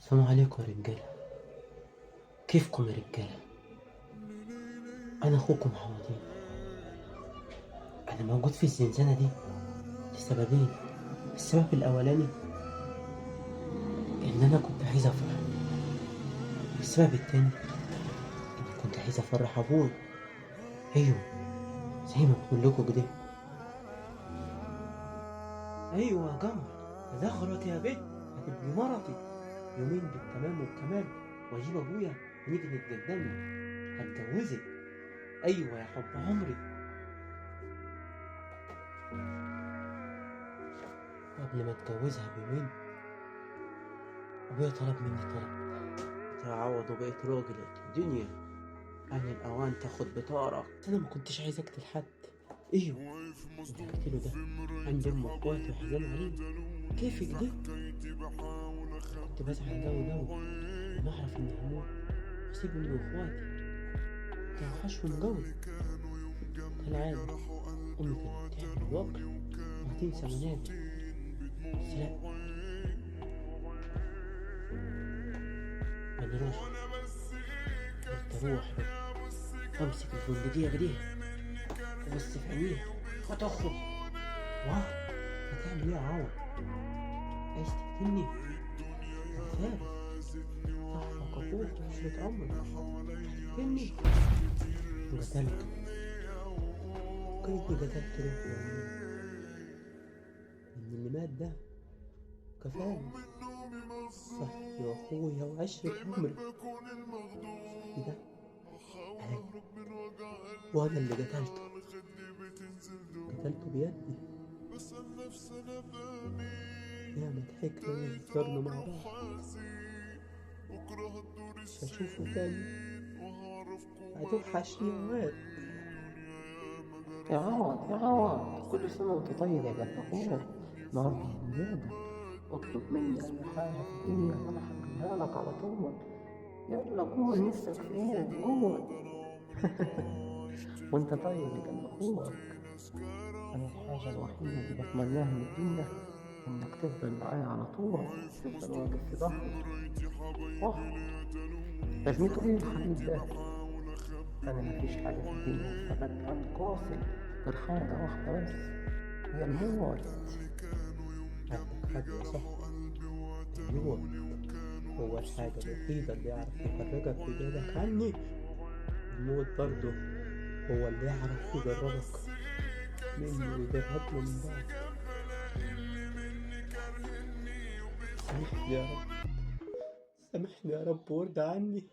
السلام عليكم يا رجالة. كيفكم يا رجالة؟ أنا أخوكم حمودين. أنا موجود في الزنزانة دي لسببين. السبب الأولاني إن أنا كنت عايز أفرح، والسبب التاني إني كنت عايز أفرح أبوي. أيوه، زي ما بقول لكم كده. أيوه يا قمر، زغرت يا بنت، هتبقي مرتي يومين بالتمام والكمال، وأجيب أبويا ونيجي نتقدم له. هتجوزك. أيوه يا حب عمري. قبل ما اتجوزها بيومين ابويا طلب مني طلب تعوض وبقيت راجل الدنيا. يعني الاوان تاخد بطارك. انا ما كنتش عايز اقتل حد. ايوه، اللي هقتله ده عندي ام واخواتي وحزان عليه. كيف كده؟ كنت بزعل قوي لما اعرف اني هموت واسيب امي واخواتي. كان وحشهم قوي. كالعادة امي كانت تعمل الوكل وهتنسى منابر، بس لا، ما نروح. قلت اروح وامسك البندقية كده وبص في عينيها وتخرج. واه، هتعمل ايه يا عوض؟ عايز تقتلني؟ انا فارس صاحبك اخوك وعشرة عمرك. هتقتلني؟ قتلته. كيف قتلت روحي يا عمي؟ ان اللي مات ده كفاني صاحبي واخويا وعشرة عمري. صاحبي ده أنا، وانا اللي قتلته بيدي. يا ما ضحكنا وهزرنا مع بعض، مش هشوفه تاني. هتوحشني يا واد. يا عوض يا عوض، كل سنة وانت طيب يا جد أخوك. النهاردة عيد ميلادك، اطلب مني أي حاجة في الدنيا وأنا هعملها لك على طول. يلا قول نفسك في إيه، قول. وانت طيب يا جد أخوك. أنا الحاجة الوحيدة اللي بتمناها من الدنيا إنك تفضل معايا على طول، تفضل واقف في ظهري. صح، لازمته إيه الحبيب ده؟ أنا مفيش حاجة في الدنيا استفدت عنك واصل غير حاجة واحدة بس، هي الموت. عندك حق يا صاحبي. الموت هو الحاجة الوحيدة اللي يعرف يفرجك ويبعدك عني. الموت برضه هو اللي يعرف يجربك مني ويجربنا من بعض. سامحني يا رب، سامحني يا رب وارضى عني.